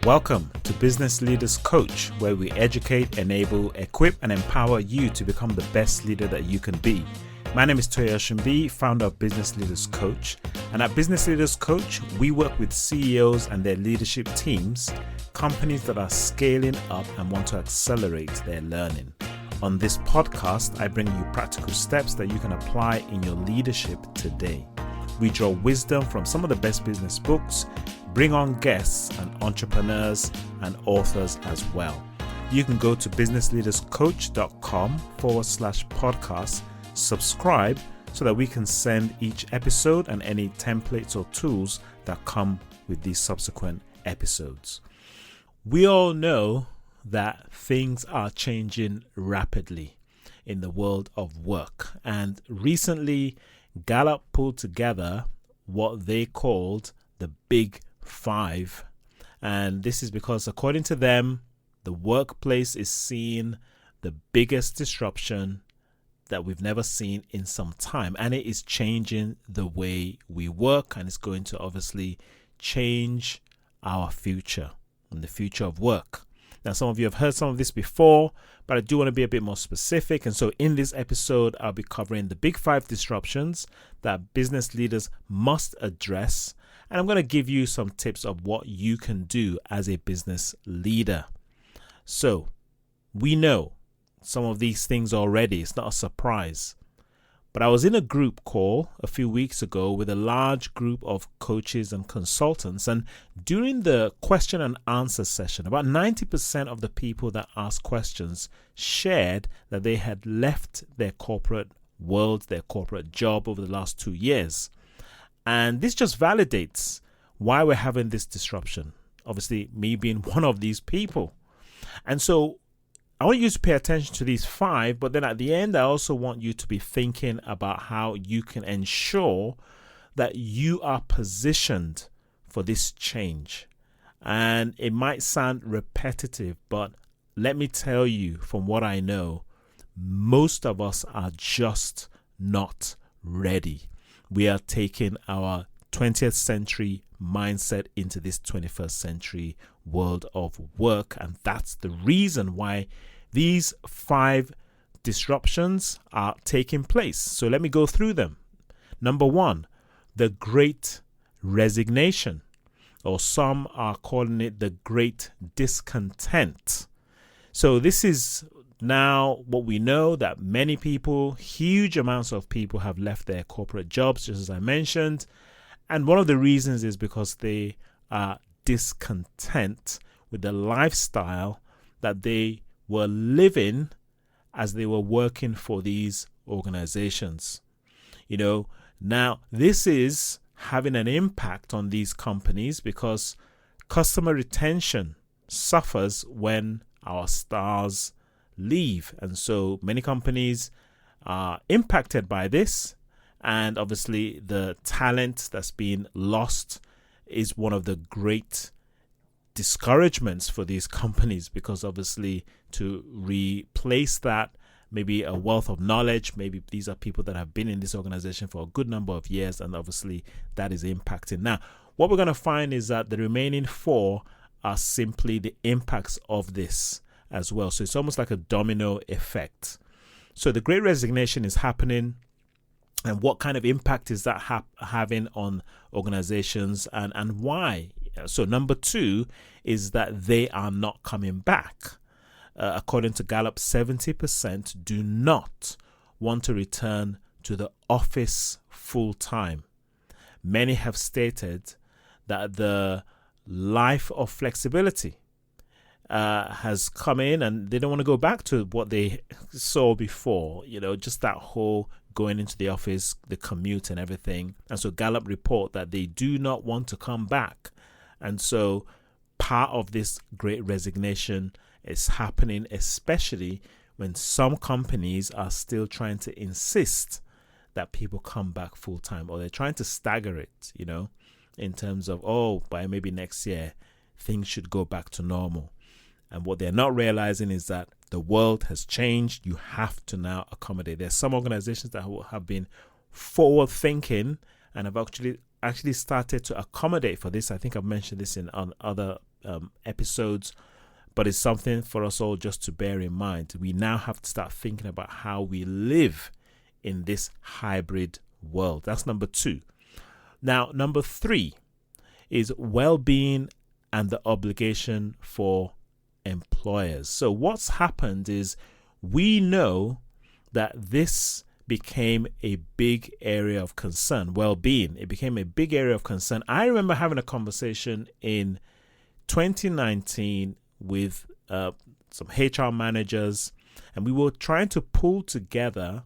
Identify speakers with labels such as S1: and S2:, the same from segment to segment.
S1: Welcome to Business Leaders Coach, where we educate, enable, equip, and empower you to become the best leader that you can be. My name is Toya Shimbi, founder of Business Leaders Coach. And at Business Leaders Coach, we work with CEOs and their leadership teams, companies that are scaling up and want to accelerate their learning. On this podcast, I bring you practical steps that you can apply in your leadership today. We draw wisdom from some of the best business books, bring on guests and entrepreneurs and authors as well. You can go to businessleaderscoach.com/podcast, subscribe so that we can send each episode and any templates or tools that come with these subsequent episodes. We all know that things are changing rapidly in the world of work, and recently Gallup pulled together what they called the Big Five, and this is because according to them, the workplace is seeing the biggest disruption that we've never seen in some time, and it is changing the way we work, and it's going to obviously change our future and the future of work. Now, some of you have heard some of this before, but I do want to be a bit more specific. And so in this episode, I'll be covering the big 5 disruptions that business leaders must address. And I'm going to give you some tips of what you can do as a business leader. So we know some of these things already. It's not a surprise. But I was in a group call a few weeks ago with a large group of coaches and consultants. And during the question and answer session, about 90% of the people that asked questions shared that they had left their corporate world, their corporate job over the last 2 years. And this just validates why we're having this disruption. Obviously, me being one of these people. And so I want you to pay attention to these 5, but then at the end, I also want you to be thinking about how you can ensure that you are positioned for this change. And it might sound repetitive, but let me tell you from what I know, most of us are just not ready. We are taking our 20th century mindset into this 21st century world of work, and that's the reason why these 5 disruptions are taking place. So let me go through them. Number 1, the Great Resignation, or some are calling it the Great Discontent. So this is now what we know, that many people, huge amounts of people, have left their corporate jobs, just as I mentioned. And one of the reasons is because they are discontent with the lifestyle that they were living as they were working for these organizations. Now this is having an impact on these companies because customer retention suffers when our stars leave. And so many companies are impacted by this. And obviously the talent that's being lost is one of the great discouragements for these companies, because obviously to replace that, maybe a wealth of knowledge, maybe these are people that have been in this organization for a good number of years, and obviously that is impacting. Now, what we're going to find is that the remaining 4 are simply the impacts of this as well. So it's almost like a domino effect. So the Great Resignation is happening. And what kind of impact is that having on organizations, and why? So number 2 is that they are not coming back. According to Gallup, 70% do not want to return to the office full time. Many have stated that the life of flexibility has come in, and they don't want to go back to what they saw before, just that whole going into the office, the commute and everything. And so Gallup report that they do not want to come back. And so part of this Great Resignation is happening, especially when some companies are still trying to insist that people come back full time, or they're trying to stagger it, in terms of, by maybe next year, things should go back to normal. And what they're not realizing is that the world has changed. You have to now accommodate. There's some organizations that have been forward thinking and have actually started to accommodate for this. I think I've mentioned this on other episodes, but it's something for us all just to bear in mind. We now have to start thinking about how we live in this hybrid world. That's number 2. Now, number 3 is well-being and the obligation for employers. So what's happened is we know that this became a big area of concern. Well-being, it became a big area of concern. I remember having a conversation in 2019 with some HR managers, and we were trying to pull together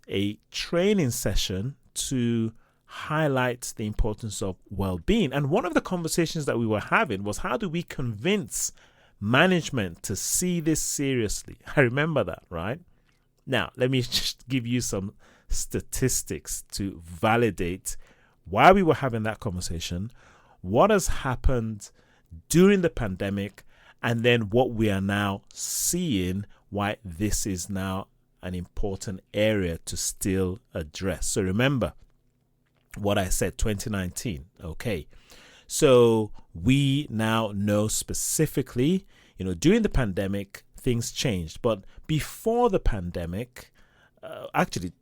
S1: a training session to highlight the importance of well-being. And one of the conversations that we were having was, how do we convince management to see this seriously? I remember that, right? Now, let me just give you some statistics to validate why we were having that conversation, what has happened during the pandemic, and then what we are now seeing, why this is now an important area to still address. So remember what I said, 2019. Okay. So we now know specifically, during the pandemic, things changed. But before the pandemic, actually,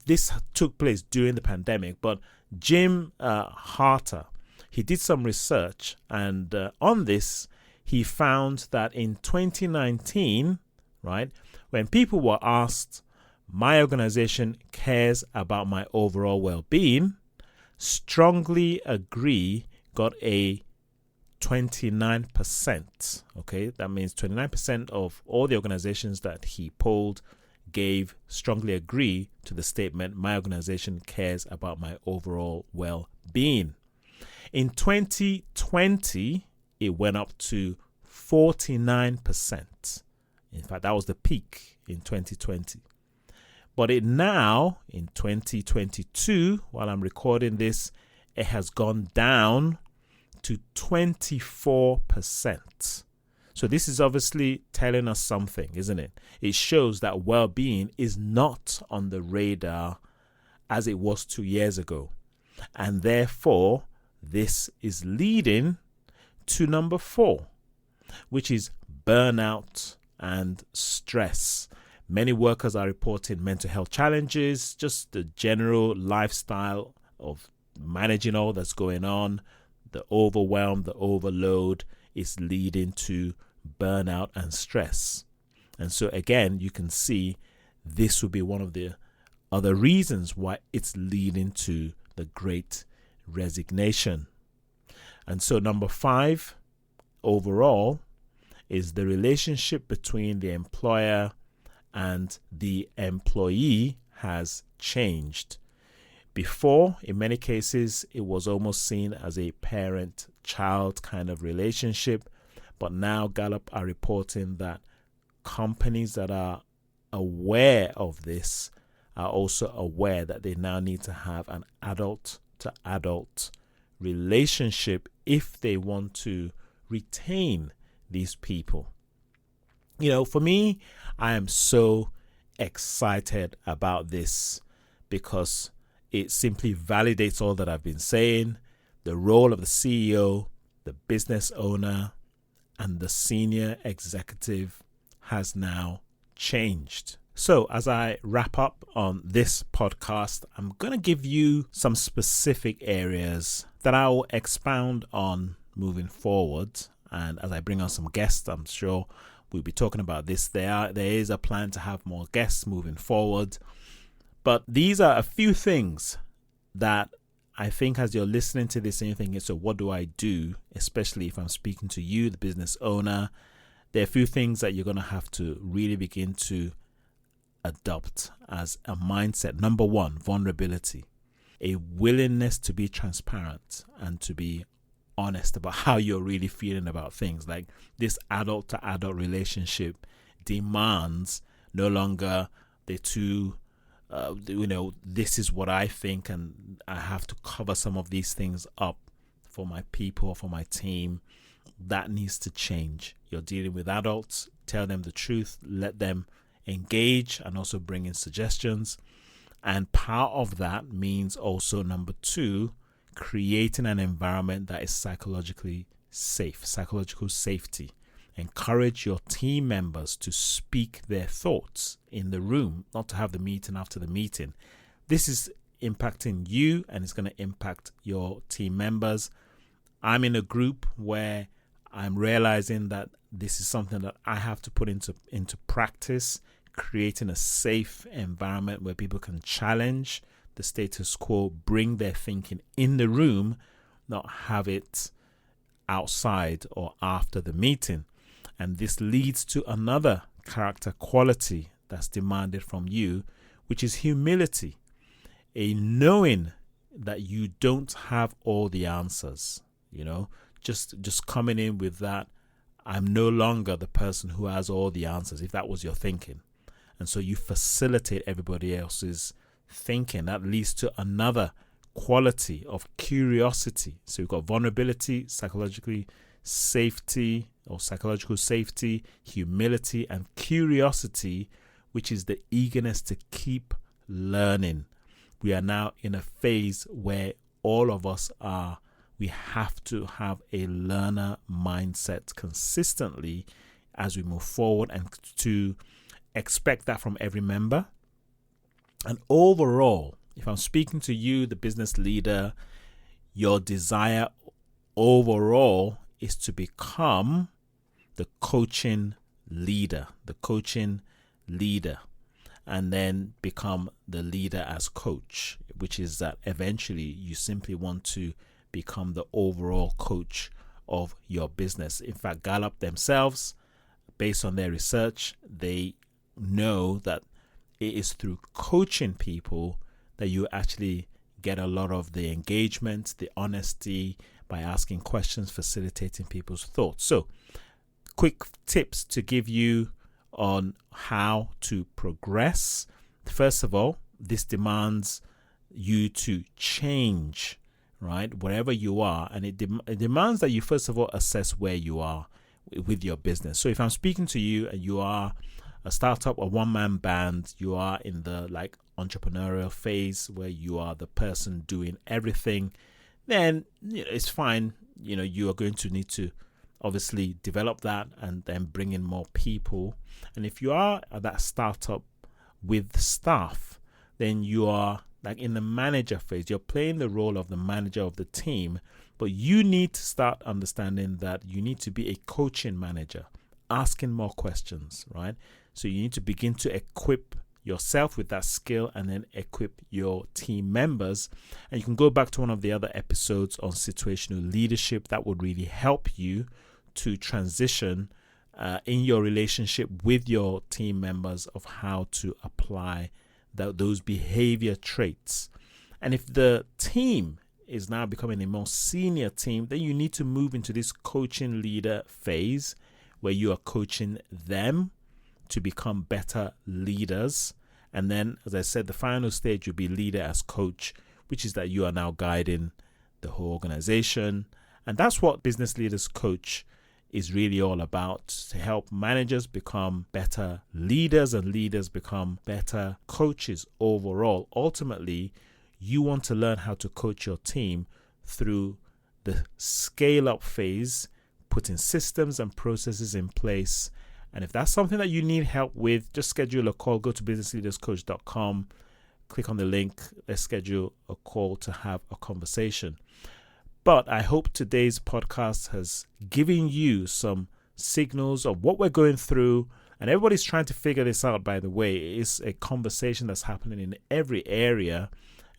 S1: this took place during the pandemic, but Jim Harter, he did some research, and on this, he found that in 2019, right, when people were asked, my organization cares about my overall well-being, strongly agree got a 29%. Okay, that means 29% of all the organizations that he polled gave strongly agree to the statement, my organization cares about my overall well-being. In 2020, it went up to 49%. In fact, that was the peak in 2020. But it now, in 2022, while I'm recording this, it has gone down to 24%. So this is obviously telling us something, isn't it? It shows that well-being is not on the radar as it was 2 years ago. And therefore, this is leading to number 4, which is burnout and stress. Many workers are reporting mental health challenges, just the general lifestyle of managing all that's going on, the overwhelm, the overload is leading to burnout and stress. And so again, you can see this would be one of the other reasons why it's leading to the Great Resignation. And so number 5 overall is the relationship between the employer and the employee has changed. Before, in many cases, it was almost seen as a parent-child kind of relationship. But now Gallup are reporting that companies that are aware of this are also aware that they now need to have an adult-to-adult relationship if they want to retain these people. For me, I am so excited about this because it simply validates all that I've been saying. The role of the CEO, the business owner, and the senior executive has now changed. So as I wrap up on this podcast, I'm going to give you some specific areas that I will expound on moving forward. And as I bring on some guests, I'm sure we'll be talking about this. There is a plan to have more guests moving forward. But these are a few things that I think as you're listening to this and you're thinking, so what do I do? Especially if I'm speaking to you, the business owner, there are a few things that you're going to have to really begin to adopt as a mindset. Number 1, vulnerability, a willingness to be transparent and to be honest about how you're really feeling about things. Like this adult to adult relationship demands no longer the two this is what I think, and I have to cover some of these things up for my people, for my team. That needs to change. You're dealing with adults, tell them the truth, let them engage, and also bring in suggestions. And part of that means also, number 2, creating an environment that is psychologically safe, psychological safety. Encourage your team members to speak their thoughts in the room, not to have the meeting after the meeting. This is impacting you and it's going to impact your team members. I'm in a group where I'm realizing that this is something that I have to put into practice, creating a safe environment where people can challenge the status quo, bring their thinking in the room, not have it outside or after the meeting. And this leads to another character quality that's demanded from you, which is humility, a knowing that you don't have all the answers. Just coming in with that, I'm no longer the person who has all the answers, if that was your thinking. And so you facilitate everybody else's thinking. That leads to another quality of curiosity. So you've got vulnerability, psychological safety, humility, and curiosity, which is the eagerness to keep learning. We are now in a phase where all of us are. We have to have a learner mindset consistently as we move forward, and to expect that from every member. And overall, if I'm speaking to you, the business leader, your desire overall is to become the coaching leader, and then become the leader as coach, which is that eventually you simply want to become the overall coach of your business. In fact, Gallup themselves, based on their research, they know that it is through coaching people that you actually get a lot of the engagement, the honesty, by asking questions, facilitating people's thoughts. So, quick tips to give you on how to progress. First of all, this demands you to change, right? Wherever you are, and it demands that you first of all assess where you are with your business. So if I'm speaking to you and you are a startup, a one-man band, you are in the entrepreneurial phase where you are the person doing everything, then it's fine. You are going to need to obviously develop that and then bring in more people. And if you are at that startup with staff, then you are in the manager phase. You're playing the role of the manager of the team, but you need to start understanding that you need to be a coaching manager, asking more questions, right? So you need to begin to equip yourself with that skill and then equip your team members. And you can go back to one of the other episodes on situational leadership that would really help you to transition in your relationship with your team members of how to apply those behavior traits. And if the team is now becoming a more senior team, then you need to move into this coaching leader phase where you are coaching them to become better leaders. And then, as I said, the final stage will be leader as coach, which is that you are now guiding the whole organization. And that's what Business Leaders Coach is really all about, to help managers become better leaders and leaders become better coaches overall. Ultimately, you want to learn how to coach your team through the scale-up phase, putting systems and processes in place. And if that's something that you need help with, just schedule a call. Go to businessleaderscoach.com, click on the link. Let's schedule a call to have a conversation. But I hope today's podcast has given you some signals of what we're going through. And everybody's trying to figure this out, by the way. It's a conversation that's happening in every area.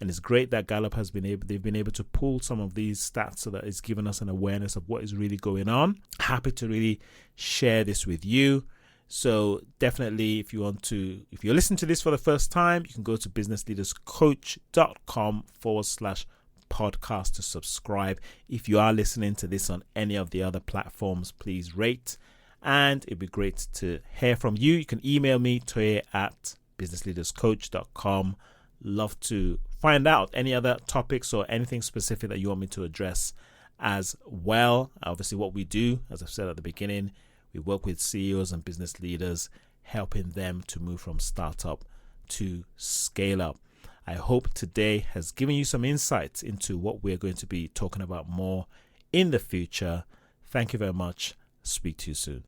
S1: And it's great that Gallup they've been able to pull some of these stats so that it's given us an awareness of what is really going on. Happy to really share this with you. So definitely, if you're listening to this for the first time, you can go to businessleaderscoach.com/podcast to subscribe. If you are listening to this on any of the other platforms, please rate, and it'd be great to hear from you. You can email me toye@businessleaderscoach.com. Love to find out any other topics or anything specific that you want me to address as well. Obviously, what we do, as I've said at the beginning, we work with CEOs and business leaders, helping them to move from startup to scale up. I hope today has given you some insights into what we're going to be talking about more in the future. Thank you very much. Speak to you soon.